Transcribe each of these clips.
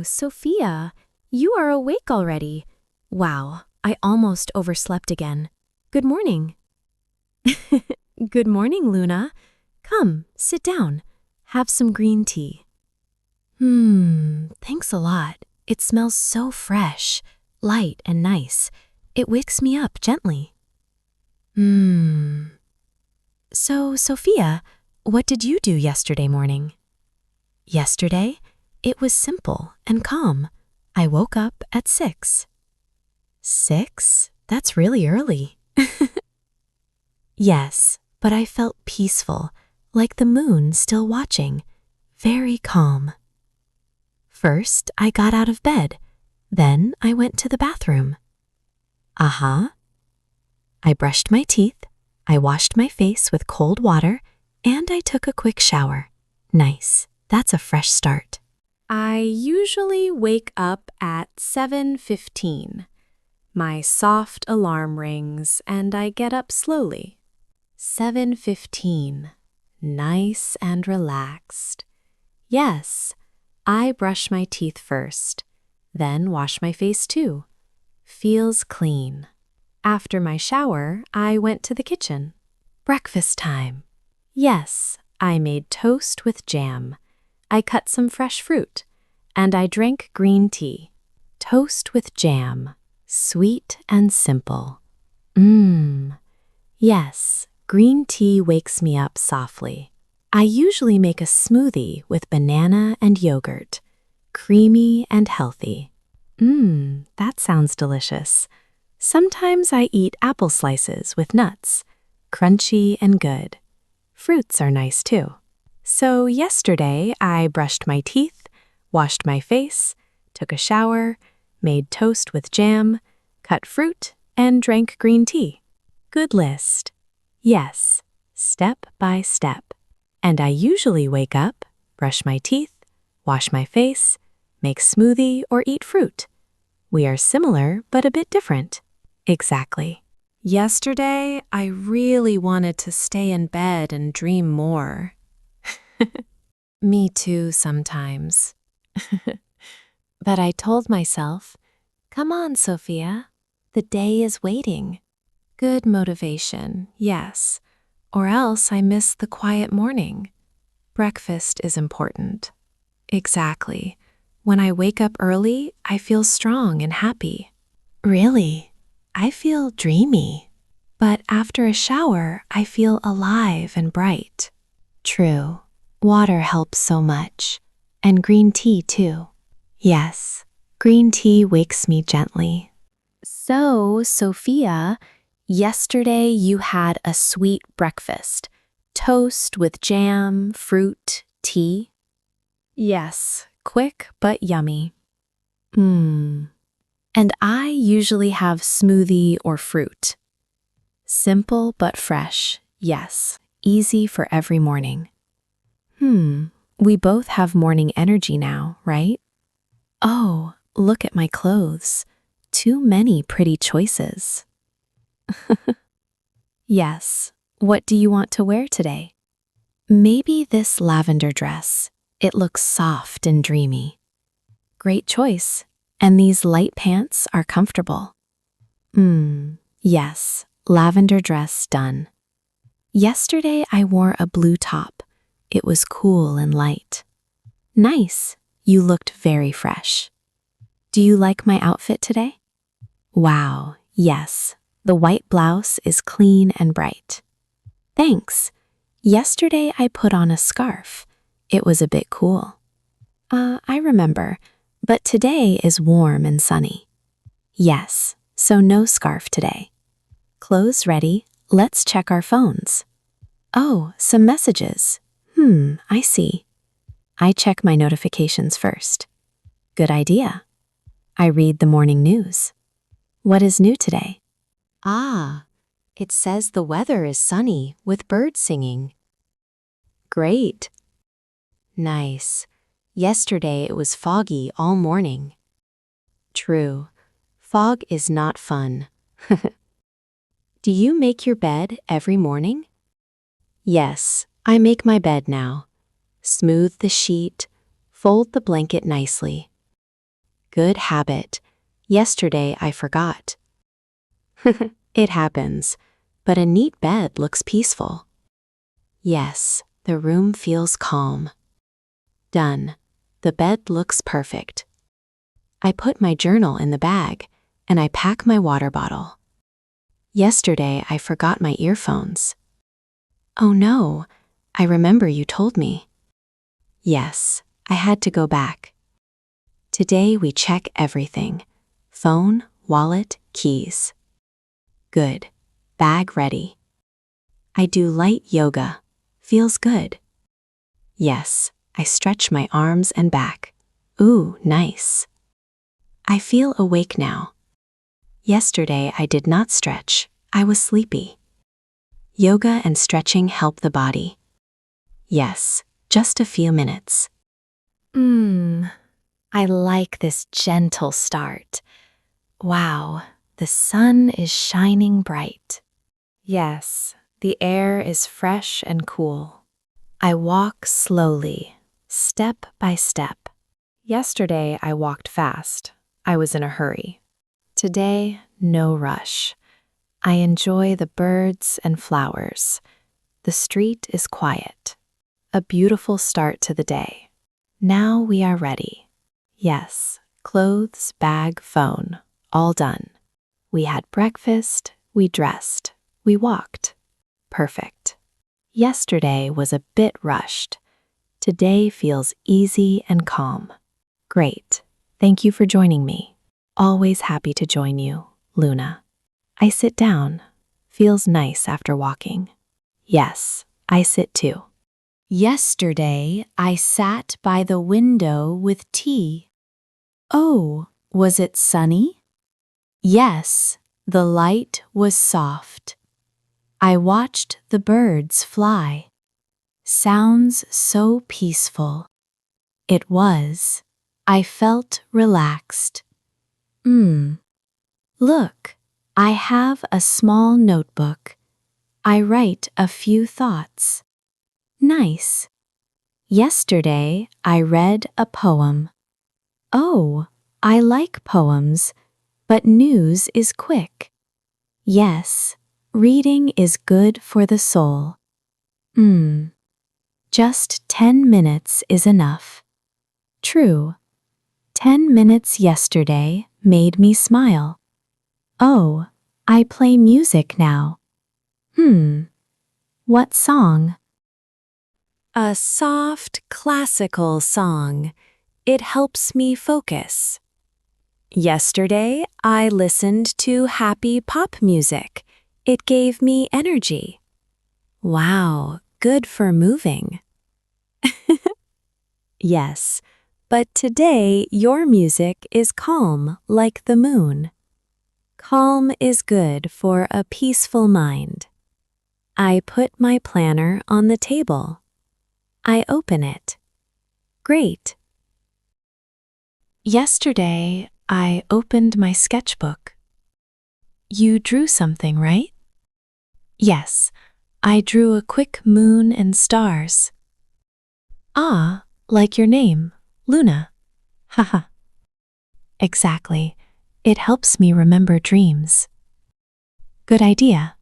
Sophia, you are awake already. Wow, I almost overslept again. Good morning. Good morning, Luna. Come, sit down. Have some green tea. Thanks a lot. It smells so fresh, light and nice. It wakes me up gently. So, Sophia, what did you do yesterday morning? Yesterday, it was simple and calm. I woke up at 6. 6? That's really early. Yes, but I felt peaceful, like the moon still watching, very calm. First, I got out of bed. Then I went to the bathroom. I brushed my teeth, I washed my face with cold water, and I took a quick shower. Nice. That's a fresh start. I usually wake up at 7:15. My soft alarm rings and I get up slowly. 7:15. Nice and relaxed. Yes, I brush my teeth first, then wash my face too. Feels clean. After my shower, I went to the kitchen. Breakfast time. Yes, I made toast with jam. I cut some fresh fruit, and I drank green tea. Toast with jam, sweet and simple. Yes, green tea wakes me up softly. I usually make a smoothie with banana and yogurt, creamy and healthy. That sounds delicious. Sometimes I eat apple slices with nuts, crunchy and good. Fruits are nice too. So yesterday, I brushed my teeth, washed my face, took a shower, made toast with jam, cut fruit, and drank green tea. Good list. Yes, step by step. And I usually wake up, brush my teeth, wash my face, make smoothie, or eat fruit. We are similar, but a bit different. Exactly. Yesterday, I really wanted to stay in bed and dream more. Me too sometimes. But I told myself, come on, Sophia, the day is waiting. Good motivation, yes, or else I miss the quiet morning. Breakfast is important. Exactly. When I wake up early, I feel strong and happy. Really, I feel dreamy. But after a shower, I feel alive and bright. True. Water helps so much, and green tea too. Yes, green tea wakes me gently. So, Sophia, yesterday you had a sweet breakfast. Toast with jam, fruit, tea? Yes, quick but yummy. And I usually have smoothie or fruit. Simple but fresh, yes, easy for every morning. We both have morning energy now, right? Oh, look at my clothes. Too many pretty choices. Yes, what do you want to wear today? Maybe this lavender dress. It looks soft and dreamy. Great choice. And these light pants are comfortable. Yes, lavender dress done. Yesterday I wore a blue top. It was cool and light. Nice. You looked very fresh. Do you like my outfit today? Wow, yes. The white blouse is clean and bright. Thanks. Yesterday I put on a scarf. It was a bit cool. I remember, but today is warm and sunny. Yes, so no scarf today. Clothes ready. Let's check our phones. Oh, some messages. I see. I check my notifications first. Good idea. I read the morning news. What is new today? It says the weather is sunny with birds singing. Great. Nice. Yesterday it was foggy all morning. True. Fog is not fun. Do you make your bed every morning? Yes, I make my bed now. Smooth the sheet, fold the blanket nicely. Good habit. Yesterday I forgot. It happens, but a neat bed looks peaceful. Yes, the room feels calm. Done. The bed looks perfect. I put my journal in the bag, and I pack my water bottle. Yesterday I forgot my earphones. Oh no, I remember you told me. Yes, I had to go back. Today we check everything. Phone, wallet, keys. Good. Bag ready. I do light yoga. Feels good. Yes, I stretch my arms and back. Ooh, nice. I feel awake now. Yesterday I did not stretch. I was sleepy. Yoga and stretching help the body. Yes, just a few minutes. I like this gentle start. Wow, the sun is shining bright. Yes, the air is fresh and cool. I walk slowly, step by step. Yesterday I walked fast. I was in a hurry. Today, no rush. I enjoy the birds and flowers. The street is quiet. A beautiful start to the day. Now we are ready. Yes, clothes, bag, phone, all done. We had breakfast, we dressed, we walked. Perfect. Yesterday was a bit rushed. Today feels easy and calm. Great. Thank you for joining me. Always happy to join you, Luna. I sit down. Feels nice after walking. Yes, I sit too. Yesterday, I sat by the window with tea. Oh, was it sunny? Yes, the light was soft. I watched the birds fly. Sounds so peaceful. It was. I felt relaxed. Look, I have a small notebook. I write a few thoughts. Nice. Yesterday, I read a poem. Oh, I like poems, but news is quick. Yes, reading is good for the soul. Just 10 minutes is enough. True. 10 minutes yesterday made me smile. Oh, I play music now. What song? A soft classical song. It helps me focus. Yesterday, I listened to happy pop music. It gave me energy. Wow, good for moving. Yes, but today your music is calm like the moon. Calm is good for a peaceful mind. I put my planner on the table. I open it. Great. Yesterday, I opened my sketchbook. You drew something, right? Yes, I drew a quick moon and stars. Ah, like your name, Luna. Haha. Exactly. It helps me remember dreams. Good idea.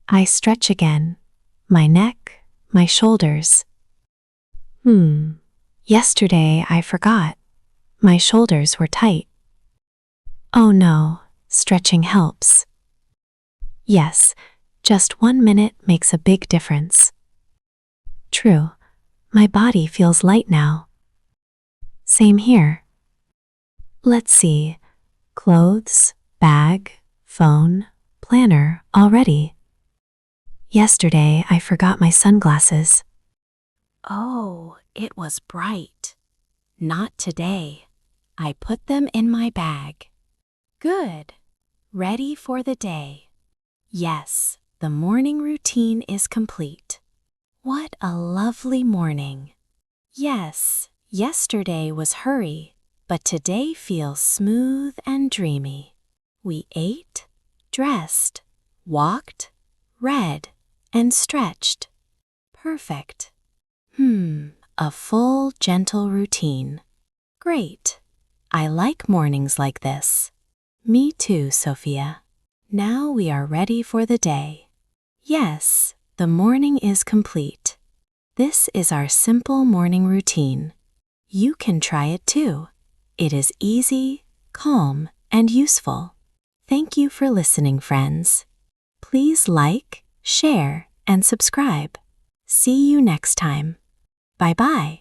I stretch again. My neck, my shoulders. Yesterday I forgot. My shoulders were tight. Oh no, stretching helps. Yes, just 1 minute makes a big difference. True, my body feels light now. Same here. Let's see. Clothes, bag, phone, planner, all ready. Yesterday I forgot my sunglasses. Oh, it was bright. Not today. I put them in my bag. Good. Ready for the day. Yes, the morning routine is complete. What a lovely morning. Yes, yesterday was hurry, but today feels smooth and dreamy. We ate, dressed, walked, read, and stretched. Perfect. A full, gentle routine. Great. I like mornings like this. Me too, Sophia. Now we are ready for the day. Yes, the morning is complete. This is our simple morning routine. You can try it too. It is easy, calm, and useful. Thank you for listening, friends. Please like, share, and subscribe. See you next time. Bye-bye.